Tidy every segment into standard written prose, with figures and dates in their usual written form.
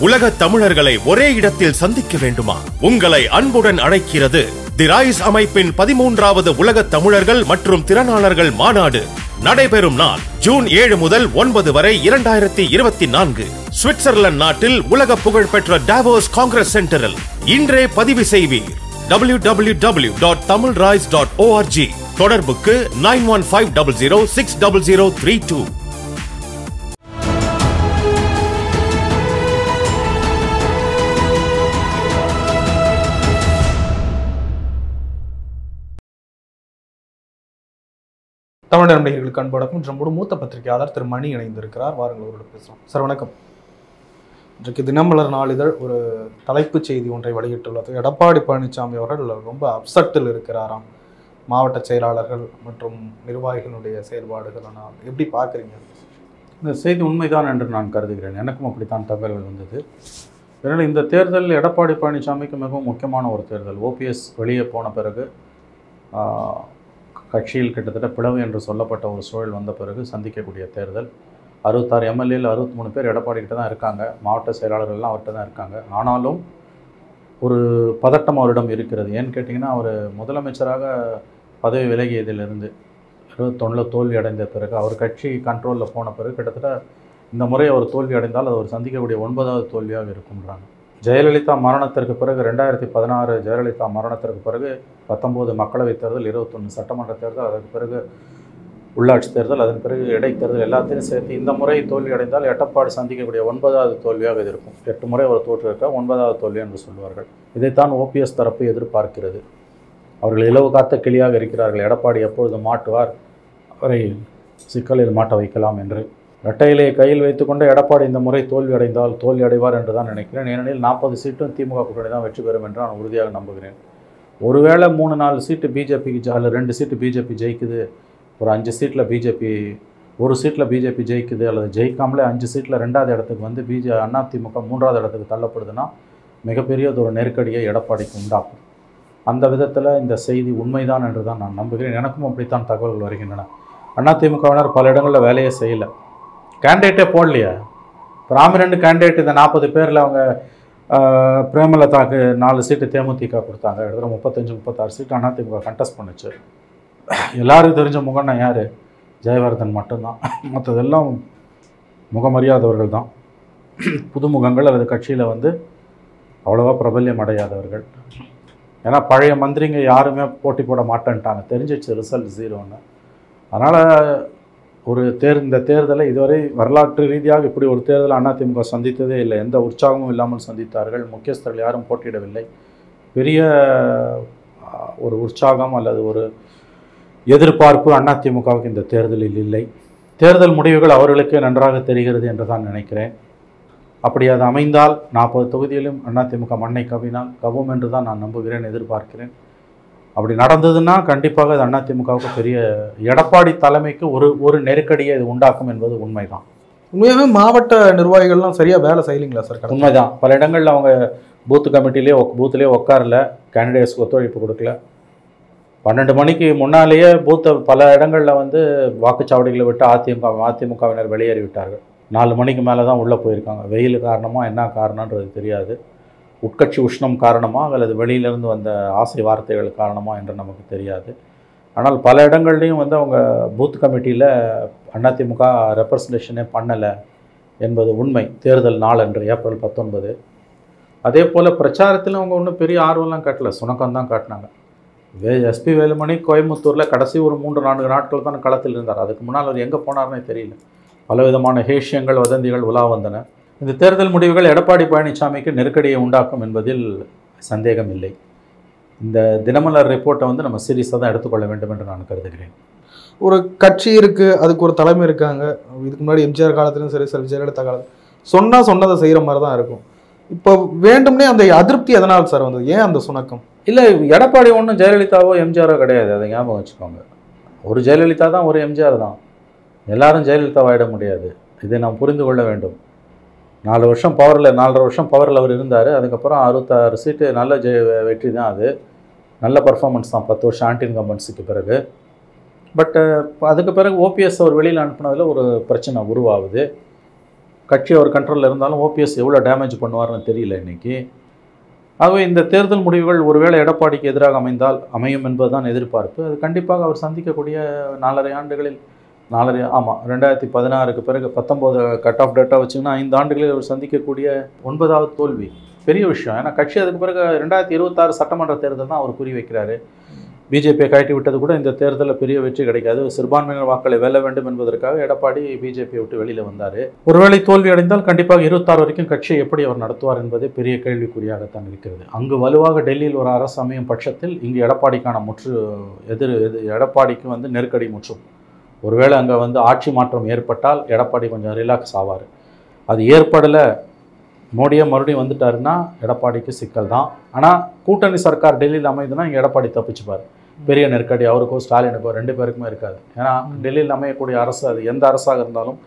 உலக தமிழர்களை ஒரே இடத்தில் சந்திக்க வேண்டுமா? உங்களை அன்புடன் அழைக்கிறது தி ரைஸ் அமைப்பின் 13வது உலக தமிழர்கள் மற்றும் திறனாளர்கள் மாநாடு. நடைபெறும் நாள் ஜூன் 7 முதல் 9 வரை 2024 சுவிட்சர்லாந்து நாட்டில் உலக புகழ்பெற்ற டாவோஸ் காங்கிரஸ் சென்டரில். இன்றே பதிவு செய்வீர். www.tamilrise.org. தொடர்புக்கு 9150060032. தமிழ் நண்பர்களுக்கு அன்படக்கும் நம்மோடு மூத்த பத்திரிகையாளர் திரு மணி இணைந்திருக்கிறார். வாருங்கள் அவரோட பேசலாம். சார் வணக்கம். இன்றைக்கு தினமலர் நாளிதழ் ஒரு தலைப்புச் செய்தி ஒன்றை வெளியிட்டுள்ளது. எடப்பாடி பழனிசாமி அவர்கள் ரொம்ப அப்செட்டில் இருக்கிறாராம். மாவட்ட செயலாளர்கள் மற்றும் நிர்வாகிகளுடைய செயல்பாடுகள். ஆனால் எப்படி பார்க்குறீங்க? இந்த செய்தி உண்மைதான் என்று நான் கருதுகிறேன். எனக்கும் அப்படித்தான் தகவல்கள் வந்தது. ஏன்னா இந்த தேர்தல் எடப்பாடி பழனிசாமிக்கு மிகவும் முக்கியமான ஒரு தேர்தல். ஓபிஎஸ் வெளியே போன பிறகு கட்சியில் கிட்டத்தட்ட பிளவு என்று சொல்லப்பட்ட ஒரு சூழல் வந்த பிறகு சந்திக்கக்கூடிய தேர்தல். 66 எம்எல்ஏல 63 பேர் எடப்பாடி கிட்ட தான் இருக்காங்க. மாவட்ட செயலாளர்கள்லாம் அவர்கிட்ட தான் இருக்காங்க. ஆனாலும் ஒரு பதட்டம் அவரிடம் இருக்கிறது. ஏன்னு கேட்டிங்கன்னா, அவர் முதலமைச்சராக பதவி விலகியதிலிருந்து 21 தோல்வி அடைந்த பிறகு, அவர் கட்சி கண்ட்ரோலில் போன பிறகு கிட்டத்தட்ட இந்த முறை அவர் தோல்வி அடைந்தால் அது அவர் சந்திக்கக்கூடிய 9வது தோல்வியாக இருக்கும்ன்றாங்க. ஜெயலலிதா மரணத்திற்கு பிறகு 2016 ஜெயலலிதா மரணத்திற்கு பிறகு 19 மக்களவைத் தேர்தல், 21 சட்டமன்ற தேர்தல், அதற்கு பிறகு உள்ளாட்சி தேர்தல், அதன் பிறகு இடைத்தேர்தல் எல்லாத்தையும் சேர்த்து இந்த முறை தோல்வி அடைந்தால் எடப்பாடி சந்திக்கக்கூடிய 9வது தோல்வியாக இது இருக்கும். 8 முறை அவர் தோற்றிருக்கார், 9வது தோல்வி என்று சொல்வார்கள். இதைத்தான் ஓபிஎஸ் தரப்பு எதிர்பார்க்கிறது. அவர்கள் இலவு காத்த கிளியாக இருக்கிறார்கள். எடப்பாடி எப்பொழுது மாட்டுவார், அவரை சிக்கலில் மாட்ட வைக்கலாம் என்று. இரட்டையிலே கையில் வைத்துக்கொண்டு எடப்பாடி இந்த முறை தோல்வி அடைந்தால் தோல்வி அடைவார் என்று தான் நினைக்கிறேன். ஏனெனில் 40 சீட்டும் திமுக கூட்டணி தான் வெற்றி பெறும் என்று நான் உறுதியாக நம்புகிறேன். ஒருவேளை 3-4 சீட்டு பிஜேபிக்கு, அதில் 2 சீட்டு பிஜேபி ஜெயிக்குது, ஒரு 5 சீட்டில் பிஜேபி, ஒரு சீட்டில் பிஜேபி ஜெயிக்குது, அல்லது ஜெயிக்காமலே 5 சீட்டில் 2வது இடத்துக்கு வந்து அதிமுக 3வது இடத்துக்கு தள்ளப்படுதுன்னா மிகப்பெரிய ஒரு நெருக்கடியை எடப்பாடிக்கு உண்டாக்கும். அந்த விதத்தில் இந்த செய்தி உண்மைதான் என்று தான் நான் நம்புகிறேன். எனக்கும் அப்படித்தான் தகவல்கள் வருகின்றன. அதிமுகவினர் பல இடங்களில் வேலையே செய்யலை, கேண்டிடேட்டே போடலையா. பிராமினன்ட் கேண்டிடேட் இந்த 40 பேரில் அவங்க பிரேமலதாக்கு 4 சீட்டு தேமுதிக கொடுத்தாங்க. இடத்துல 35-36 சீட்டு அதிமுக கண்டெஸ்ட் பண்ணுச்சு. எல்லாருக்கும் தெரிஞ்ச முகம்னா யார்? ஜெயவர்தன் மட்டும்தான். மற்றதெல்லாம் முகமறியாதவர்கள் தான், புதுமுகங்கள் அல்லது கட்சியில் வந்து அவ்வளோவா பிரபல்யம் அடையாதவர்கள். ஏன்னா பழைய மந்திரிங்க யாருமே போட்டி போட மாட்டேன்ட்டாங்க, தெரிஞ்சிச்சு ரிசல்ட் 0ன்னு. அதனால் இந்த தேர்தலை இதுவரை வரலாற்று ரீதியாக இப்படி ஒரு தேர்தல் அதிமுக சந்தித்ததே இல்லை. எந்த உற்சாகமும் இல்லாமல் சந்தித்தார்கள். முக்கியஸ்தர்கள் யாரும் போட்டியிடவில்லை. பெரிய ஒரு உற்சாகம் அல்லது ஒரு எதிர்பார்ப்பு அதிமுகவுக்கு இந்த தேர்தலில் இல்லை. தேர்தல் முடிவுகள் அவர்களுக்கே நன்றாக தெரிகிறது என்று தான் நினைக்கிறேன். அப்படி அது அமைந்தால் 40 தொகுதியிலும் அதிமுக மண்ணை கவ்வும் என்று தான் நான் நம்புகிறேன், எதிர்பார்க்கிறேன். அப்படி நடந்ததுன்னா கண்டிப்பாக அது அதிமுகவுக்கு பெரிய, எடப்பாடி தலைமைக்கு ஒரு நெருக்கடியை இது உண்டாக்கும் என்பது உண்மைதான். உண்மையாகவே மாவட்ட நிர்வாகிகள்லாம் சரியாக வேலை செய்யலைங்களா சார்? உண்மைதான். பல இடங்களில் அவங்க பூத்திலே உட்காரல, கேண்டிடேட்ஸ்க்கு ஒத்துழைப்பு கொடுக்கல. 12 மணிக்கு முன்னாலேயே பல இடங்களில் வந்து வாக்குச்சாவடிகளை விட்டு அதிமுகவினர் வெளியேறி விட்டார்கள். 4 மணிக்கு மேலே தான் உள்ளே போயிருக்காங்க. வெயில் காரணமாக என்ன காரணன்றது தெரியாது. உட்கட்சி உஷ்ணம் காரணமாக அல்லது வெளியிலிருந்து வந்த ஆசை வார்த்தைகள் காரணமாக என்று நமக்கு தெரியாது. ஆனால் பல இடங்கள்லையும் வந்து அவங்க பூத் கமிட்டியில் அதிமுக ரெப்ரசன்டேஷனே பண்ணலை என்பது உண்மை. தேர்தல் நாள் அன்று ஏப்ரல் 19. அதே போல் பிரச்சாரத்தில் அவங்க ஒன்றும் பெரிய ஆர்வம்லாம் காட்டல, சுணக்கம் தான் காட்டினாங்க. எஸ்பி வேலுமணி கோயம்புத்தூரில் கடைசி ஒரு 3-4 நாட்கள் தான் களத்தில் இருந்தார். அதுக்கு முன்னால் அவர் எங்கே போனார்னே தெரியல. பலவிதமான ஹேஷியங்கள் வதந்திகள் உலா வந்தன. இந்த தேர்தல் முடிவுகள் எடப்பாடி பழனிசாமிக்கு நெருக்கடியை உண்டாக்கும் என்பதில் சந்தேகம் இல்லை. இந்த தினமலர் ரிப்போர்ட்டை வந்து நம்ம சீரியஸாக தான் எடுத்துக்கொள்ள வேண்டும் என்று நான் கருதுகிறேன். ஒரு கட்சி இருக்குது, அதுக்கு ஒரு தலைமை இருக்காங்க. இதுக்கு முன்னாடி எம்ஜிஆர் காலத்துலையும் சரி, ஜெயலலிதா காலத்தில் சொன்னதை செய்கிற மாதிரி தான் இருக்கும். இப்போ வேண்டும்னே அந்த அதிருப்தி எதனால் சார் வந்தது? ஏன் அந்த சுணக்கம்? இல்லை, எடப்பாடி ஒன்றும் ஜெயலலிதாவோ எம்ஜிஆரோ கிடையாது, அதை ஞாபகம் வச்சுக்கோங்க. ஒரு ஜெயலலிதா தான், ஒரு எம்ஜிஆர் தான். எல்லாரும் ஜெயலலிதாவாயிட முடியாது, இதை நாம் புரிந்து கொள்ள வேண்டும். 4 வருஷம் பவரில், 4.5 வருஷம் பவரில் அவர் இருந்தார். அதுக்கப்புறம் 66 சீட்டு நல்ல வெற்றி தான். அது நல்ல பர்ஃபார்மன்ஸ் தான் 10 வருஷம் ஆன்டி இன்கம்பன்சிக்கு பிறகு. பட் அதுக்கு பிறகு ஓபிஎஸ் அவர் வெளியில் அனுப்புனதில் ஒரு பிரச்சனை உருவாகுது. கட்சி அவர் கண்ட்ரோலில் இருந்தாலும் ஓபிஎஸ் எவ்வளோ டேமேஜ் பண்ணுவார்னு தெரியல இன்றைக்கி. ஆகவே இந்த தேர்தல் முடிவுகள் ஒருவேளை எடப்பாடிக்கு எதிராக அமையும் என்பதுதான் எதிர்பார்ப்பு. அது கண்டிப்பாக அவர் சந்திக்கக்கூடிய 4.5 ஆண்டுகளில் 2016க்கு பிறகு 19 கட் ஆஃப் டேட்டா வச்சிங்கன்னா 5 ஆண்டுகளில் அவர் சந்திக்கக்கூடிய 9வது தோல்வி பெரிய விஷயம். ஏன்னா கட்சி அதுக்கு பிறகு 2026 சட்டமன்ற தேர்தல் தான் அவர் குறி வைக்கிறாரு. பிஜேபியை கழட்டி விட்டது கூட இந்த தேர்தலில் பெரிய வெற்றி கிடைக்காது. சிறுபான்மையினர் வாக்களை வெல்ல வேண்டும் என்பதற்காக எடப்பாடி பிஜேபியை விட்டு வெளியில் வந்தார். ஒருவேளை தோல்வி அடைந்தால் கண்டிப்பாக 26 வரைக்கும் கட்சியை எப்படி அவர் நடத்துவார் என்பது பெரிய கேள்விக்குறியாகத்தான் இருக்கிறது. அங்கு வலுவாக டெல்லியில் ஒரு அரசு அமையும் பட்சத்தில் இங்கு எடப்பாடிக்கான எடப்பாடிக்கு நெருக்கடி முற்றும். ஒருவேளை அங்கே ஆட்சி மாற்றம் ஏற்பட்டால் எடப்பாடி கொஞ்சம் ரிலாக்ஸ் ஆவார். அது ஏற்படலை, மோடியை மறுபடியும் வந்துட்டாருன்னா எடப்பாடிக்கு சிக்கல் தான். ஆனால் கூட்டணி சர்க்கார் டெல்லியில் அமைதுன்னா இங்கே எடப்பாடி தப்பிச்சுப்பார். பெரிய நெருக்கடி அவருக்கோ ஸ்டாலினுக்கோ 2 பேருக்குமே இருக்காது. ஏன்னா டெல்லியில் அமையக்கூடிய அரசு அது எந்த அரசாக இருந்தாலும்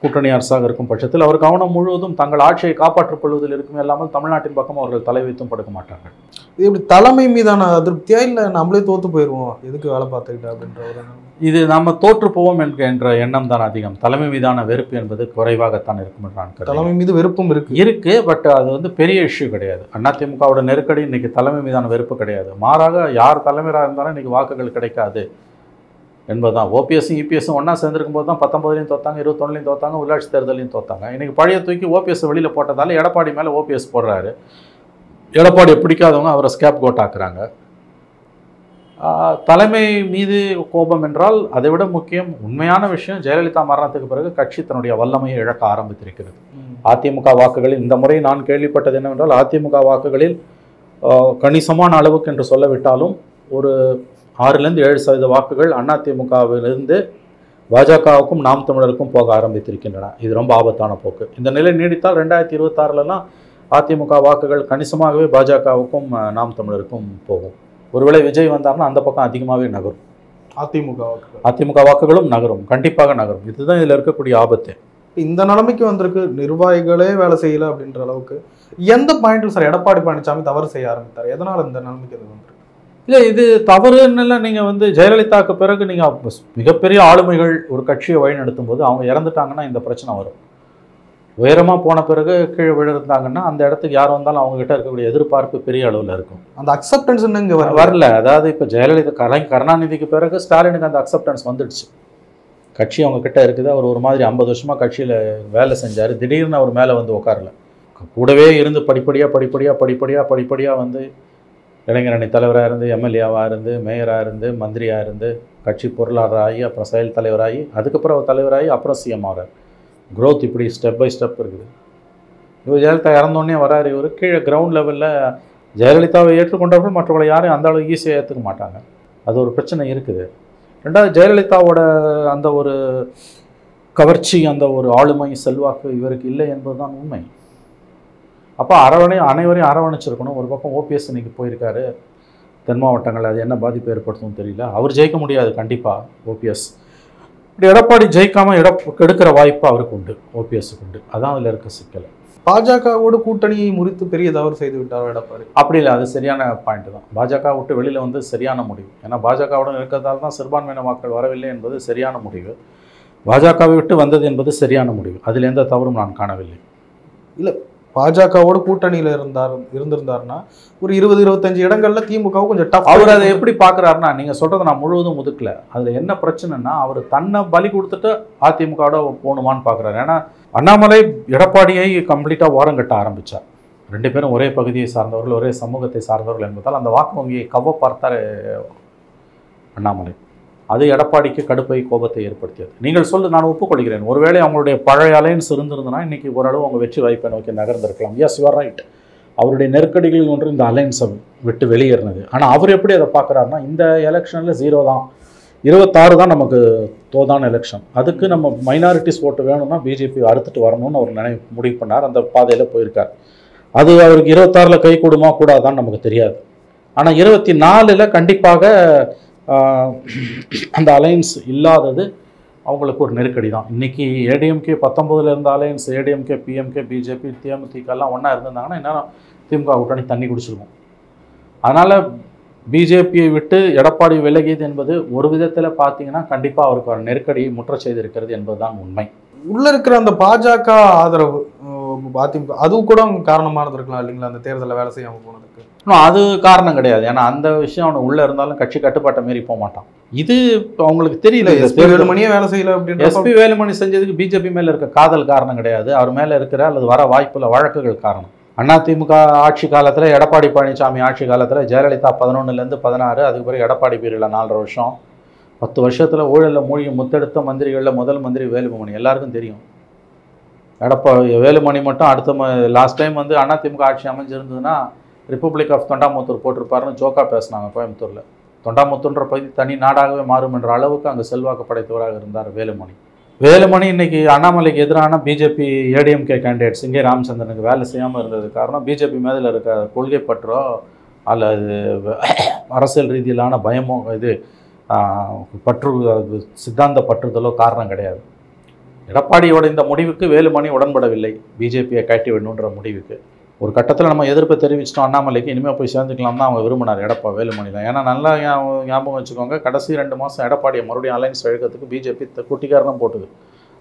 கூட்டணி அரசாக இருக்கும் பட்சத்தில் அவர் கவனம் முழுவதும் தங்கள் ஆட்சியை காப்பாற்றிக் கொள்வதில் இருக்குமே இல்லாமல் தமிழ்நாட்டின் பக்கம் அவர்கள் தலை வைத்தும் படுக்க மாட்டார்கள். இது இப்படி தலைமை மீதான அதிருப்தியா இல்லை நம்மளே தோற்று போயிடுவோம் எதுக்கு வேலை பார்த்துக்கிட்டா அப்படின்ற ஒரு இது நம்ம தோற்று போவோம் என்ற எண்ணம் தான் அதிகம். தலைமை மீதான வெறுப்பு என்பது குறைவாகத்தான் இருக்கும் என்று நான் கருதுகிறேன். தலைமை மீது வெறுப்பும் இருக்கு, பட் அது பெரிய இஷ்யூ கிடையாது. அதிமுகவோட நெருக்கடி இன்னைக்கு தலைமை மீதான வெறுப்பு கிடையாது. மாறாக யார் தலைமையாக இருந்தாலும் இன்னைக்கு வாக்குகள் கிடைக்காது என்பதுதான். ஓபிஎஸும் இபிஎஸும் ஒன்றா சேர்ந்துருக்கும் போது தான் 19லையும் தோத்தாங்க, 21லையும் தோத்தாங்க, உள்ளாட்சி தேர்தலையும் தோத்தாங்க. இன்றைக்கி பழைய தூக்கி ஓபிஎஸ் வெளியில் போட்டதால் எடப்பாடி மேலே ஓபிஎஸ் போடுறாரு. எடப்பாடியை பிடிக்காதவங்க அவரை ஸ்கேப் கோட் ஆக்குறாங்க. தலைமை மீது கோபம் என்றால் அதை விட முக்கியம் உண்மையான விஷயம், ஜெயலலிதா மரணத்துக்கு பிறகு கட்சி தன்னுடைய வல்லமையை இழக்க ஆரம்பித்திருக்கிறது. அதிமுக வாக்குகளில் இந்த முறை நான் கேள்விப்பட்டது என்னவென்றால் அதிமுக வாக்குகளில் கணிசமான அளவுக்கு என்று சொல்லவிட்டாலும் ஒரு 6-7% வாக்குகள் அதிமுகவிலிருந்து பாஜகவுக்கும் நாம் தமிழருக்கும் போக ஆரம்பித்திருக்கின்றன. இது ரொம்ப ஆபத்தான போக்கு. இந்த நிலை நீடித்தால் 2026லலாம் அதிமுக வாக்குகள் கணிசமாகவே பாஜகவுக்கும் நாம் தமிழருக்கும் போகும். ஒருவேளை விஜய் வந்தார்னா அந்த பக்கம் அதிகமாகவே நகரும். அதிமுக வாக்குகளும் நகரும், கண்டிப்பாக நகரும். இதுதான் இதில் இருக்கக்கூடிய ஆபத்து. இந்த நிலைமைக்கு வந்திருக்கு, நிர்வாகிகளே வேலை செய்யலை அப்படின்ற அளவுக்கு. எந்த பாயிண்ட்ல சார் எடப்பாடி பழனிசாமி தவறு செய்ய ஆரம்பித்தார்? எதனால் இந்த நிலைமைக்கு அது வந்திருக்கு? இல்லை, இது தவறுன்னு நீங்கள் ஜெயலலிதாவுக்கு பிறகு நீங்கள் மிகப்பெரிய ஆளுமைகள் ஒரு கட்சியை வழிநடத்தும் போது அவங்க இறந்துட்டாங்கன்னா இந்த பிரச்சனை வரும். உயரமாக போன பிறகு கீழே விழுந்தாங்கன்னா அந்த இடத்துக்கு யார் வந்தாலும் அவங்ககிட்ட இருக்கக்கூடிய எதிர்பார்ப்பு பெரிய அளவில் இருக்கும். அந்த அக்செப்டன்ஸ் இங்கே வரல. அதாவது இப்போ ஜெயலலிதா கருணாநிதிக்கு பிறகு ஸ்டாலினுக்கு அந்த அக்செப்டன்ஸ் வந்துடுச்சு. கட்சி அவங்கக்கிட்ட இருக்குது. அவர் ஒரு மாதிரி 50 வருஷமாக கட்சியில் வேலை செஞ்சார். திடீர்னு அவர் மேலே உட்காரல. கூடவே இருந்து படிப்படியாக இளைஞரணி தலைவராக இருந்து, எம்எல்ஏவாக இருந்து, மேயராக இருந்து, மந்திரியாக இருந்து, கட்சி பொருளாளராகி, அப்புறம் செயல் தலைவராகி, அதுக்கப்புறம் தலைவராகி, அப்புறம் சிஎம் ஆகிறார். க்ரோத் இப்படி ஸ்டெப் பை ஸ்டெப் இருக்குது. இவர் ஜெயலலிதா இறந்தோடனே வராரு. இவர் கீழே கிரவுண்ட் லெவலில் ஜெயலலிதாவை ஏற்றுக்கொண்டவர்கள் மற்றவங்களை யாரும் அந்த அளவு ஈஸியாக ஏற்றுக்க மாட்டாங்க. அது ஒரு பிரச்சனை இருக்குது. ரெண்டாவது, ஜெயலலிதாவோட அந்த ஒரு கவர்ச்சி, அந்த ஒரு ஆளுமை, செல்வாக்கு இவருக்கு இல்லை என்பதுதான் உண்மை. அப்போ அனைவரையும் அரவணைச்சிருக்கணும். ஒரு பக்கம் ஓபிஎஸ் இன்னைக்கு போயிருக்காரு தென் மாவட்டங்கள், அது என்ன பாதிப்பு ஏற்படுத்தும் தெரியல. அவர் ஜெயிக்க முடியாது கண்டிப்பாக ஓபிஎஸ். இப்படி எடப்பாடி ஜெயிக்காமல் கெடுக்கிற வாய்ப்பு அவருக்கு உண்டு, ஓபிஎஸ்க்கு உண்டு. அதான் அதில் இருக்க சிக்கல். பாஜகவோடு கூட்டணியை முறித்து பெரிய தவறு செய்து விட்டார் எடப்பாடி. அப்படி இல்லை, அது சரியான பாயிண்ட் தான். பாஜக விட்டு வெளியில் சரியான முடிவு. ஏன்னா பாஜகவுடன் இருக்கிறதால தான் சிறுபான்மையின மக்கள் வரவில்லை என்பது சரியான முடிவு. பாஜகவை விட்டு வந்தது என்பது சரியான முடிவு. அதில் எந்த தவறும் நான் காணவில்லை. இல்லை, பாஜகவோட கூட்டணியில் இருந்திருந்தாருன்னா ஒரு 20-25 இடங்கள்ல திமுகவும் கொஞ்சம் டஃப். அவர் அதை எப்படி பார்க்குறாருன்னா, நீங்கள் சொல்கிறத நான் முழுவதும் ஒதுக்கல. அதில் என்ன பிரச்சனைனா, அவர் தன்னை பலி கொடுத்துட்டு அதிமுகவோட போகணுமான்னு பார்க்குறாரு. ஏன்னா அண்ணாமலை எடப்பாடியை கம்ப்ளீட்டாக ஓரம் கட்ட ஆரம்பித்தார். 2 பேரும் ஒரே பகுதியை சார்ந்தவர்கள், ஒரே சமூகத்தை சார்ந்தவர்கள் என்பதால் அந்த வாக்கு வங்கியை கவ்வ பார்த்தார் அண்ணாமலை. அது எடப்பாடிக்கு கடுப்பை, கோபத்தை ஏற்படுத்தியது. நீங்கள் நான் ஒப்புக்கொள்கிறேன். ஒருவேளை அவங்களுடைய பழைய அலையன்ஸ் இருந்திருந்தனா இன்றைக்கி ஓரளவு அவங்க வெற்றி வாய்ப்பை நோக்கி நகர்ந்திருக்கலாம். Yes, you are right. அவருடைய நெருக்கடிகளில் ஒன்று இந்த அலையன்ஸை விட்டு வெளியேறினது. ஆனால் அவர் எப்படி அதை பார்க்குறாருன்னா, இந்த எலெக்ஷனில் 0 தான், 26 தான் நமக்கு தோதான எலெக்ஷன். அதுக்கு நம்ம மைனாரிட்டிஸ் ஓட்டு வேணும்னா பிஜேபி அறுத்துட்டு வரணும்னு அவர் முடிவு பண்ணார். அந்த பாதையில் போயிருக்கார். அது அவருக்கு 26ல் கை கூடுமா கூடாதான்னு நமக்கு தெரியாது. ஆனால் 24ல் கண்டிப்பாக அந்த அலையன்ஸ் இல்லாதது அவங்களுக்கு ஒரு நெருக்கடி தான். இன்றைக்கி ஏடிஎம்கே 19ல் இருந்த அலையன்ஸ், ஏடிஎம்கே, பிஎம்கே, பிஜேபி, தேமுதிகலாம் ஒன்றா இருந்திருந்தாங்கன்னா இன்னும் திமுக கூட்டணி தண்ணி குடிச்சிருக்கும். அதனால் பிஜேபியை விட்டு எடப்பாடி விலகியது என்பது ஒரு விதத்தில் பார்த்தீங்கன்னா கண்டிப்பாக அவருக்கு ஒரு நெருக்கடியை முற்ற செய்திருக்கிறது என்பதுதான் உண்மை. உள்ள இருக்கிற அந்த பாஜக ஆதரவு அதிமுக அது கூட காரணமானது இருக்கலாம் இல்லைங்களா அந்த தேர்தலில் வேலை செய்யாமல் போனதுக்கு? இன்னும் அது காரணம் கிடையாது. ஏன்னா அந்த விஷயம் அவனுக்கு உள்ள இருந்தாலும் கட்சி கட்டுப்பாட்டை மீறி போக மாட்டான். இது அவங்களுக்கு தெரியல. எஸ்பி வேலுமணியே வேலை செய்யல அப்படின்னு எஸ்பி வேலுமணி செஞ்சதுக்கு பிஜேபி மேல இருக்க காதல் காரணம் கிடையாது. அவர் மேல இருக்கிற அல்லது வர வாய்ப்புள்ள வழக்குகள் காரணம். அதிமுக ஆட்சி காலத்தில், எடப்பாடி பழனிசாமி ஆட்சி காலத்தில் ஜெயலலிதா 11லேருந்து 16, அதுக்கு பிறகு எடப்பாடி பீரியடில் 4.5 வருஷம், 10 வருஷத்தில் ஊழலில் மூழ்கி முத்தெடுத்த மந்திரிகளில் முதல் மந்திரி வேலுமணி. எல்லாருக்கும் தெரியும். வேலுமணி மட்டும் அடுத்த லாஸ்ட் டைம் வந்து அதிமுக ஆட்சி அமைஞ்சிருந்ததுன்னா ரிப்பப்ளிக் ஆஃப் தொண்டாமுத்தூர் போட்டிருப்பாருன்னு ஜோக்கா பேசினாங்க கோயம்புத்தூரில். தொண்டாமுத்தூர்ன்ற பகுதி தனி நாடாகவே மாறும் என்ற அளவுக்கு அங்கே செல்வாக்கு படைத்தவராக இருந்தார் வேலுமணி. வேலுமணி இன்னைக்கு அண்ணாமலைக்கு எதிரான பிஜேபி ஏடிஎம்கே கேண்டிடேட் சிங்கே ராமச்சந்திரனுக்கு வேலை செய்யாமல் இருந்தது காரணம் பிஜேபி மேதில் இருக்க கொள்கை பற்றோ அல்லது அரசியல் ரீதியிலான பயமோ இது பற்று சித்தாந்த பற்றுதலோ காரணம் கிடையாது. எடப்பாடியோட இந்த முடிவுக்கு வேலுமணி உடன்படவில்லை. பிஜேபியை கட்டி விடணுன்ற முடிவுக்கு ஒரு கட்டத்தில் நம்ம எதிர்ப்பு தெரிவிச்சிட்டோம். அண்ணாமலைக்கு இனிமேல் போய் சேர்ந்துக்கலாம் தான் அவங்க விரும்பினார் வேலுமணி தான். ஏன்னா நல்லா ஞாபகம் வச்சுக்கோங்க, கடைசி 2 மாதம் எடப்பாடியை மறுபடியும் அலைன்ஸ் எழுக்கிறதுக்கு பிஜேபி குட்டிக்காரனும் போட்டுது.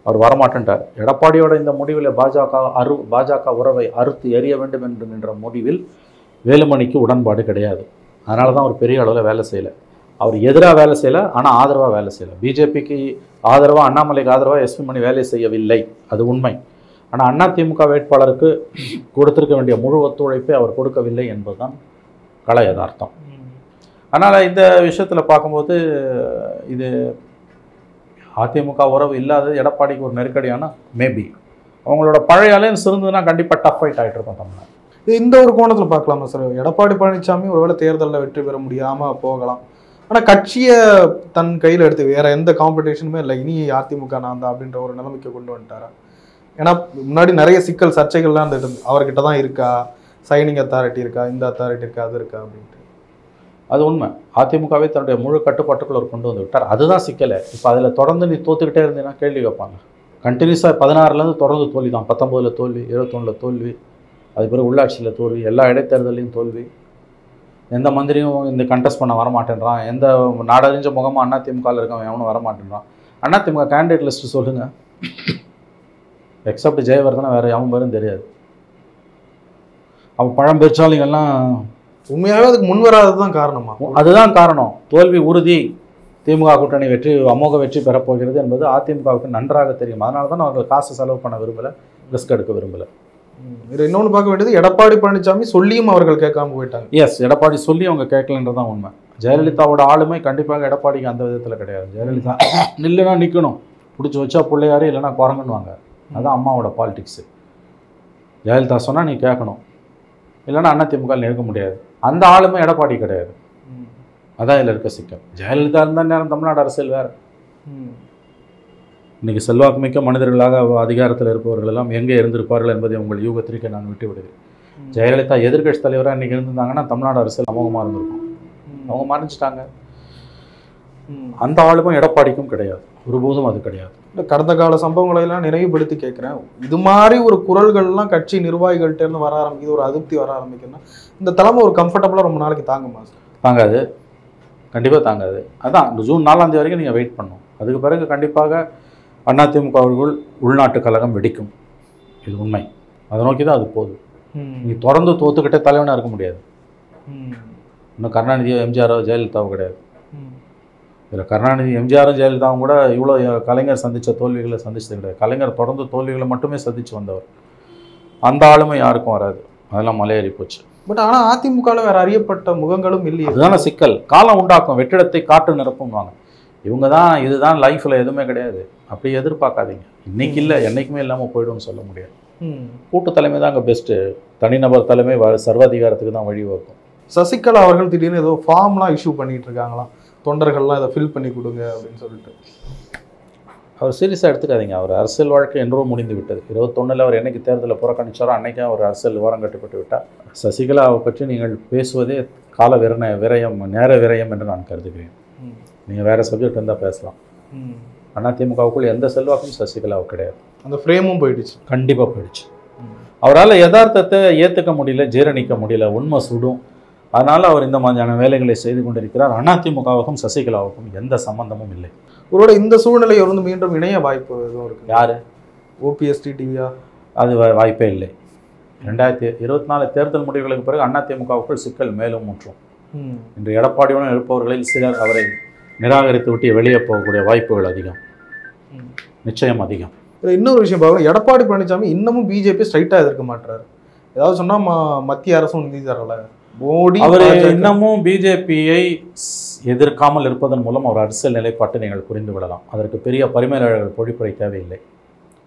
அவர் வரமாட்டேன்ட்டார். எடப்பாடியோட இந்த முடிவில் பாஜக உறவை அறுத்து எறிய வேண்டும் என்கின்ற முடிவில் வேலுமணிக்கு உடன்பாடு கிடையாது. அதனால தான் அவர் பெரிய அளவில் வேலை செய்யலை. அவர் எதிராக வேலை செய்யலை, ஆனால் ஆதரவாக வேலை செய்யலை. பிஜேபிக்கு ஆதரவாக, அண்ணாமலைக்கு ஆதரவாக எஸ்பி மணி வேலை செய்யவில்லை, அது உண்மை. ஆனால் அதிமுக வேட்பாளருக்கு கொடுத்திருக்க வேண்டிய முழு ஒத்துழைப்பை அவர் கொடுக்கவில்லை என்பதுதான் கள யதார்த்தம். அதனால் இந்த விஷயத்தில் பார்க்கும்போது இது அதிமுக உறவு இல்லாதது எடப்பாடிக்கு ஒரு நெருக்கடியான மேபி. அவங்களோட பழைய அலைன்ஸ் இருந்ததுன்னா கண்டிப்பாக டஃப் ஃபைட் ஆகிட்டு இருக்கும் தமிழ்நாடு. இந்த ஒரு கோணத்தில் பார்க்கலாமா சார்? எடப்பாடி பழனிசாமி ஒருவேளை தேர்தலில் வெற்றி பெற முடியாமல் போகலாம், ஆனால் கட்சியை தன் கையில் எடுத்து வேற எந்த காம்படிஷனுமே இல்லை, இனி அதிமுக நான் தான் அப்படின்ற ஒரு நிலைமைக்கு கொண்டு வந்துட்டாரா? ஏன்னா முன்னாடி நிறைய சிக்கல் சர்ச்சைகள்லாம் இருந்தது. அவர்கிட்ட தான் இருக்கா சைனிங் அத்தாரிட்டி இருக்கா, இந்த அத்தாரிட்டி இருக்கா, அது இருக்கா அப்படின்ட்டு. அது உண்மை. அதிமுகவே தன்னுடைய முழு கட்டுப்பாட்டுக்குள்ள அவர் கொண்டு வந்து விட்டார். அதுதான் சிக்கலை. இப்போ அதில் தொடர்ந்து நீ தோத்துக்கிட்டே இருந்தீங்கன்னா கேள்வி வைப்பாங்க. கண்டினியூஸாக 16லேருந்து தொடர்ந்து தோல்வி தான். 19 தோல்வி, 21 தோல்வி, அது பிறகு உள்ளாட்சியில் தோல்வி, எல்லா இடைத்தேர்தலையும் தோல்வி. எந்த மந்திரியும் இந்த கண்டெஸ்ட் பண்ண வரமாட்டேன்றான். எந்த நாடறிஞ்ச முகமாக அதிமுகவில் இருக்கவன் எவனும் வரமாட்டேன்றான். அதிமுக கேண்டிடேட் லிஸ்ட்டு சொல்லுங்கள், எக்ஸப்ட் ஜெயவர்தனா வேறு எவன் பேரும் தெரியாது. அவன் பழம் பெருச்சாலிங்கெல்லாம் உண்மையாகவே அதுக்கு முன்வராது தான் காரணமா? அதுதான் காரணம். தோல்வி உறுதி. திமுக கூட்டணி அமோக வெற்றி பெறப்போகிறது என்பது அதிமுகவுக்கு நன்றாக தெரியும். அதனால தான் அவர்கள் காசு செலவு பண்ண விரும்பலை, ரிஸ்க் எடுக்க விரும்பலை. இது இன்னொன்று பார்க்க வேண்டியது, எடப்பாடி பழனிசாமி சொல்லியும் அவர்கள் கேட்காம போயிட்டாங்க. எஸ், எடப்பாடி சொல்லி அவங்க கேட்கலன்றதான் உண்மை. ஜெயலலிதாவோட ஆளுமை கண்டிப்பாக எடப்பாடிக்கு அந்த விதத்தில் கிடையாது. ஜெயலலிதா நில்லுனா நிற்கணும், பிடிச்சி வச்சா பிள்ளையாரு, இல்லைன்னா குரங்குன்னுவாங்க. அதுதான் அம்மாவோட பாலிடிக்ஸு. ஜெயலலிதா சொன்னால் நீ கேட்கணும், இல்லைன்னா அதிமுக இருக்க முடியாது. அந்த ஆளுமை எடப்பாடி கிடையாது. அதான் இதில் இருக்க சிக்கல். ஜெயலலிதா இருந்தால் நேரம் தமிழ்நாடு அரசியல் வேறு. இன்றைக்கி செல்வாக்கு மிக்க மனிதர்களாக அதிகாரத்தில் இருப்பவர்கள் எல்லாம் எங்கே இருந்திருப்பார்கள் என்பதை உங்கள் யூகத்திற்கு நான் விட்டு விடுகிறேன். ஜெயலலிதா எதிர்கட்சி தலைவராக இன்றைக்கி இருந்திருந்தாங்கன்னா தமிழ்நாடு அரசியல் அமோகமாக இருந்திருக்கும். அவங்க மறைஞ்சிட்டாங்க. அந்த ஆளுமை எடப்பாடிக்கும் கிடையாது, ஒருபோதும் அது கிடையாது. கடந்த கால சம்பவங்களை எல்லாம் நினைவுபடுத்தி கேட்குறேன். இது மாதிரி ஒரு குரல்கள்லாம் கட்சி நிர்வாகிகள்கிட்ட இருந்து வர ஆரம்பிக்குது, ஒரு அதிருப்தி வர ஆரம்பிக்குதுன்னா இந்த தலைமை ஒரு கம்ஃபர்டபுளாக ரொம்ப நாளைக்கு தாங்குமா? தாங்காது, கண்டிப்பாக தாங்காது. அதான் இந்த ஜூன் 4ஆம் தேதி வரைக்கும் நீங்கள் வெயிட் பண்ணணும். அதுக்கு பிறகு கண்டிப்பாக அதிமுக அவர்கள் உள்நாட்டு கழகம் வெடிக்கும். இது உண்மை. அதை நோக்கி தான் அது போகுது. நீ தொடர்ந்து தோத்துக்கிட்டே தலைவனாக இருக்க முடியாது. இன்னும் கருணாநிதியோ எம்ஜிஆரோ ஜெயலலிதாவோ கிடையாது. இதில் கருணாநிதி எம்ஜிஆரும் ஜெயலலிதாவும் கூட இவ்வளோ கலைஞர் சந்தித்த தோல்விகளை சந்திச்சது கிடையாது. கலைஞர் தொடர்ந்து தோல்விகளை மட்டுமே சந்தித்து வந்தவர். அந்த ஆளுமை யாருக்கும் வராது. அதெல்லாம் மலையேறி போச்சு. பட் ஆனால் அதிமுகவில் வேறு அறியப்பட்ட முகங்களும் இல்லையே. அதுதான சிக்கல். காலம் உண்டாக்கும், வெற்றிடத்தை காற்று நிரப்பும்வாங்க. இவங்க தான் இதுதான் லைஃப்பில் எதுவுமே கிடையாது. அப்படி எதிர்பார்க்காதீங்க. இன்றைக்கி இல்லை, என்றைக்குமே இல்லாமல் போய்டும்னு சொல்ல முடியாது. கூட்டு தலைமை தான் அங்கே பெஸ்ட்டு. தனிநபர் தலைமை சர்வாதிகாரத்துக்கு தான் வழிவகுக்கும். சசிகலா அவர்கள் திடீர்னு ஏதோ ஃபார்ம்லாம் இஷ்யூ பண்ணிகிட்டு இருக்காங்களாம், தொண்டர்கள்லாம் இதை ஃபில் பண்ணி கொடுங்க அப்படின்னு சொல்லிட்டு. அவர் சீரியஸாக எடுத்துக்காதீங்க. அவர் அரசியல் வாழ்க்கை என்றோ முடிந்து விட்டது. 21 அவர் என்னைக்கு தேர்தலில் புறக்கணிச்சாரோ அன்றைக்கே அவர் அரசியல் ஓரம் கட்டப்பட்டு விட்டார். சசிகலாவை பற்றி நீங்கள் பேசுவதே கால விரயம், நேர விரயம் என்று நான் கருதுகிறேன். நீங்கள் வேறு சப்ஜெக்ட் இருந்தால் பேசலாம். அதிமுகவுக்குள் எந்த செல்வாக்கும் சசிகலாவுக்கு கிடையாது. அந்த ஃப்ரேமும் போயிடுச்சு, கண்டிப்பாக போயிடுச்சு. அவரால் யதார்த்தத்தை ஏற்றுக்க முடியல, ஜீரணிக்க முடியல, உண்மை சுடும். அதனால் அவர் இந்த மாதிரியான வேலைகளை செய்து கொண்டிருக்கிறார். அதிமுகவுக்கும் சசிகலாவுக்கும் எந்த சம்பந்தமும் இல்லை. ஒருவேளை இந்த சூழ்நிலை இருந்து மீண்டும் இணைய வாய்ப்பு எதுவும் இருக்கு? யார்? ஓபிஎஸ் டிடிவியா அது வாய்ப்பே இல்லை. 2024 தேர்தல் முடிவுகளுக்கு பிறகு அதிமுகவுக்குள் சிக்கல் மேலும் முற்றும். இன்று எடப்பாடியுடன் இருப்பவர்களில் சிலர் அவரை நிராகரித்து விட்டு வெளியே போகக்கூடிய வாய்ப்புகள் அதிகம், நிச்சயம் அதிகம். இன்னொரு விஷயம் பார்க்கணும், எடப்பாடி பழனிசாமி இன்னமும் பிஜேபி ஸ்ட்ரைட்டாக எதிர்க்க மாட்டாரு. ஏதாவது சொன்னால் மத்திய அரசும் நிதி தரல, மோடி அவர் இன்னமும் பிஜேபியை எதிர்க்காமல் இருப்பதன் மூலம் அவர் அரசியல் நிலைப்பாட்டை நீங்கள் புரிந்து விடலாம். அதற்கு பெரிய பரிமையாளர்கள் பொழிப்புரை தேவையில்லை.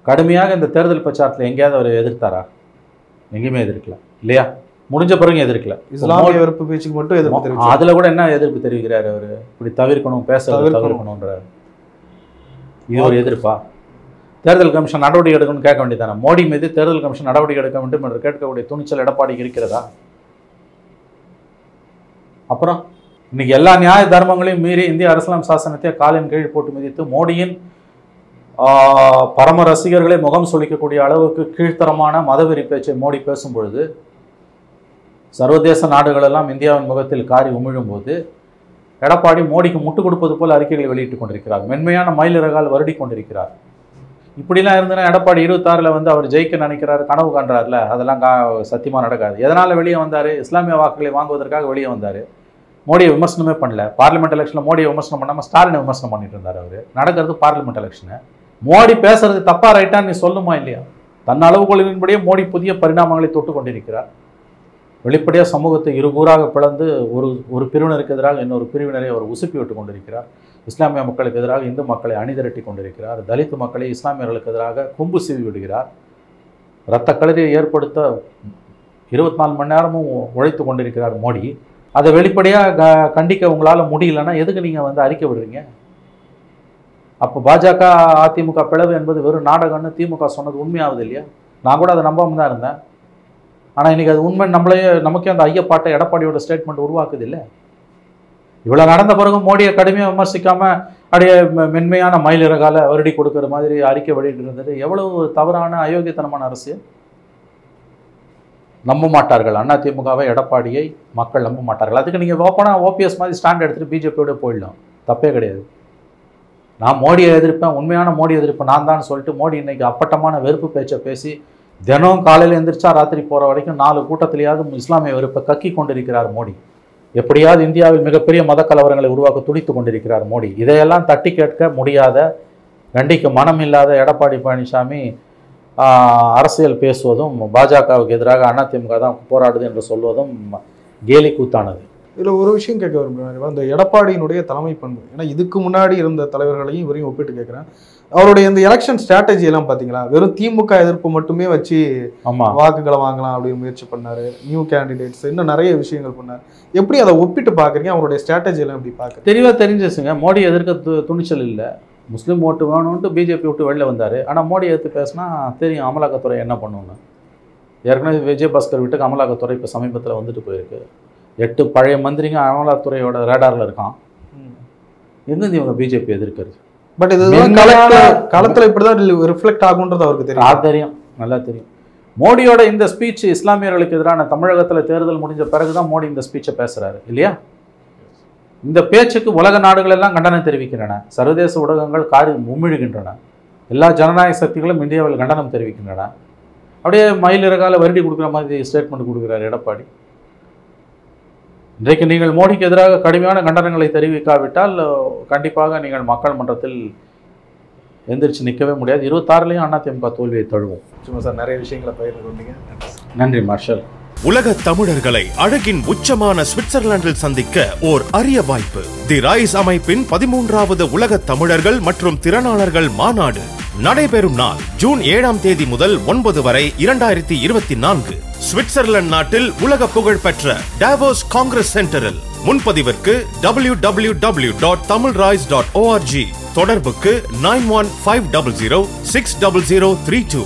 கடுமையாக இந்த தேர்தல் பிரச்சாரத்தில் எங்கேயாவது அவர் எதிர்த்தாரா? எங்கேயுமே எதிர்க்கல இல்லையா? முடிஞ்ச பிறகு எதிர்க்கல. இஸ்லாமிய வெறுப்பு பேச்சுக்கு மட்டும் எதிர்ப்பு. அதுல கூட என்ன எதிர்ப்பு தெரிவிக்கிறாரு அவர்? இப்படி தவிர்க்கணும், பேசுறது தவிர்க்கணும்ன்ற இது ஒரு எதிர்ப்பா? தேர்தல் கமிஷன் நடவடிக்கை எடுக்கணும்னு கேட்க வேண்டியதானே? மோடி மீது தேர்தல் கமிஷன் நடவடிக்கை எடுக்க வேண்டும் என்று கேட்கக்கூடிய துணிச்சல் எடப்பாடிக்கு இருக்கிறதா? அப்புறம் இன்னைக்கு எல்லா நியாய தர்மங்களையும் மீறி இந்திய அரசியலமைப்பு சாசனத்தை காலின் கீழ் போட்டு மிதித்து மோடியின் பரம ரசிகர்களை முகம் சொலிக்கக்கூடிய அளவுக்கு கீழ்த்தரமான மதவெறி பேச்சை மோடி பேசும் பொழுது, சர்வதேச நாடுகளெல்லாம் இந்தியாவின் முகத்தில் காரி உமிழும் போது எடப்பாடி மோடிக்கு முட்டு கொடுப்பது போல் அறிக்கைகளை வெளியிட்டுக் கொண்டிருக்கிறார். மென்மையான மயிலிறகால் வருடி கொண்டிருக்கிறார். இப்படிலாம் இருந்ததுன்னா எடப்பாடி 26 அவர் ஜெயிக்க நினைக்கிறாரு, கனவு காண்றாருல, அதெல்லாம் சத்தியமாக நடக்காது. எதனால் வெளியே வந்தார்? இஸ்லாமிய வாக்குகளை வாங்குவதற்காக வெளியே வந்தார். மோடியை விமர்சனமே பண்ணல. பார்லிமெண்ட் எலெக்ஷனில் மோடியை விமர்சனம் பண்ணாமல் ஸ்டாலினை விமர்சனம் பண்ணிட்டு இருந்தார். அவர் நடக்கிறது பார்லிமெண்ட் எலெக்ஷனு. மோடி பேசுறது தப்பா ரைட்டான்னு நீ சொல்லுமா இல்லையா? தன் அளவுகோலின்படியே மோடி புதிய பரிணாமங்களை தொட்டு கொண்டிருக்கிறார். வெளிப்படையாக சமூகத்தை இருகூறாக பிளந்து ஒரு பிரிவினருக்கு எதிராக இன்னொரு பிரிவினரை அவர் உசுப்பி விட்டு கொண்டிருக்கிறார். இஸ்லாமிய மக்களுக்கு எதிராக இந்து மக்களை அணிதிரட்டி கொண்டிருக்கிறார். தலித் மக்களை இஸ்லாமியர்களுக்கு எதிராக கொம்பு சீவி விடுகிறார். இரத்த களரியை ஏற்படுத்த 24 மணி நேரமும் உழைத்து கொண்டிருக்கிறார் மோடி. அதை வெளிப்படையாக கண்டிக்க உங்களால் முடியலன்னா எதுக்கு நீங்கள் அறிக்கை விடுறீங்க? அப்போ பாஜக அதிமுக பிளவு என்பது வெறும் நாடகம்னு திமுக சொன்னது உண்மையாவது இல்லையா? நான் கூட அதை நம்பாமல் தான் இருந்தேன். ஆனால் இன்றைக்கி அது உண்மை நமக்கே அந்த ஐயப்பாட்டை எடப்பாடியோட ஸ்டேட்மெண்ட் உருவாக்குது இல்லை? இவ்வளோ நடந்த பிறகு மோடியை கடுமையாக விமர்சிக்காமல் அப்படியே மென்மையான மயிலிறகால வருடி கொடுக்குற மாதிரி அறிக்கை வெளியிட்டு இருந்தது எவ்வளவு தவறான அயோக்கியத்தனமான அரசியல். நம்ப மாட்டார்கள் அதிமுகவை, எடப்பாடியை மக்கள் நம்ப மாட்டார்கள். அதுக்கு நீங்கள் ஓப்பனாக ஓபிஎஸ் மாதிரி ஸ்டாண்ட் எடுத்துகிட்டு பிஜேபியோட போயிடலாம், தப்பே கிடையாது. நான் மோடியை எதிர்ப்பேன், உண்மையான மோடி எதிர்ப்பேன் நான் தான் சொல்லிட்டு மோடி இன்னைக்கு அப்பட்டமான வெறுப்பு பேச்சை பேசி தினம் காலையில் எந்திரிச்சா ராத்திரி போகிற வரைக்கும் 4 கூட்டத்திலேயாவது இஸ்லாமிய வெறுப்பை கக்கி கொண்டிருக்கிறார் மோடி. எப்படியாவது இந்தியாவில் மிகப்பெரிய மத கலவரங்களை உருவாக்க துடித்து கொண்டிருக்கிறார் மோடி. இதையெல்லாம் தட்டி கேட்க முடியாத, கண்டிக்க மனம் இல்லாத எடப்பாடி பழனிசாமி அரசியல் பேசுவதும், பாஜகவுக்கு எதிராக அதிமுக தான் போராடுது என்று சொல்வதும் கேலி கூத்தானது. இதில் ஒரு விஷயம் கேட்க விரும்புகிறேன், அந்த எடப்பாடியினுடைய தலைமை பண்பு. ஏன்னா இதுக்கு முன்னாடி இருந்த தலைவர்களையும் இவரையும் ஒப்பிட்டு கேட்குறேன். அவருடைய இந்த எலெக்ஷன் ஸ்ட்ராட்டஜி எல்லாம் பார்த்தீங்களா, வெறும் திமுக எதிர்ப்பு மட்டுமே வச்சு வாக்குகளை வாங்கலாம் அப்படின்னு முயற்சி பண்ணாரு. நியூ கேண்டிடேட்ஸ் இன்னும் நிறைய விஷயங்கள் பண்ணார். எப்படி அதை ஒப்பிட்டு பார்க்குறீங்க? அவருடைய ஸ்ட்ராட்டஜி எல்லாம் எப்படி பார்க்க தெளிவாக தெரிஞ்சிச்சுங்க. மோடி எதிர்க்க துணிச்சல் இல்லை, முஸ்லீம் ஓட்டு வேணும்ன்ட்டு பிஜேபி விட்டு வெளில வந்தார். ஆனால் மோடி எடுத்து பேசினா தெரியும் அமலாக்கத்துறை என்ன பண்ணணும்னு. ஏற்கனவே விஜயபாஸ்கர் வீட்டுக்கு அமலாக்கத்துறை இப்போ சமீபத்தில் வந்துட்டு போயிருக்கு. 8 பழைய மந்திரிங்க அமலாக்கத்துறையோட ரேடாரில் இருக்கான். எங்கேருந்து இவங்க பிஜேபி எதிர்க்கிறது? பட் இது களத்தில் இப்படிதான் ரிஃப்ளெக்ட் ஆகுன்றது அவருக்கு தெரியும். தெரியும், நல்லா தெரியும். மோடியோட இந்த ஸ்பீச் இஸ்லாமியர்களுக்கு எதிரான தமிழகத்தில் தேர்தல் முடிஞ்ச பிறகுதான் மோடி இந்த ஸ்பீச்சை பேசுறாரு இல்லையா? இந்த பேச்சுக்கு உலக நாடுகள் எல்லாம் கண்டனம் தெரிவிக்கின்றன, சர்வதேச ஊடகங்கள் காரி உமிழுகின்றன, எல்லா ஜனநாயக சக்திகளும் இந்தியாவில் கண்டனம் தெரிவிக்கின்றன. அப்படியே மயிலிறகால வருடி கொடுக்குற மாதிரி ஸ்டேட்மெண்ட் கொடுக்குறாரு எடப்பாடி. இன்றைக்கு நீங்கள் மோடிக்கு எதிராக கடுமையான கண்டனங்களை தெரிவிக்காவிட்டால் கண்டிப்பாக நீங்கள் மக்கள் மன்றத்தில் எந்திரிச்சு நிற்கவே முடியாது. 26லையும் அதிமுக தோல்வியை தழுவும். சும்மா சார் நிறைய விஷயங்களை பகிர்ந்து கொண்டீங்க. நன்றி மார்ஷல். உலக தமிழர்களை அழகின் உச்சமான சுவிட்சர்லாந்தில் சந்திக்க ஓர் அரிய வாய்ப்பு. தி ரைஸ் அமைப்பின் 13வது உலக தமிழர்கள் மற்றும் திறனாளர்கள் மாநாடு நடைபெறும் நாள் ஜூன் 7ஆம் தேதி முதல் 9 வரை 2024 சுவிட்சர்லாந்து நாட்டில் உலக புகழ் பெற்ற டாவோஸ் காங்கிரஸ் சென்டரில். முன்பதிவிற்கு www.tamilrise.org, தொடர்புக்கு 9150060032.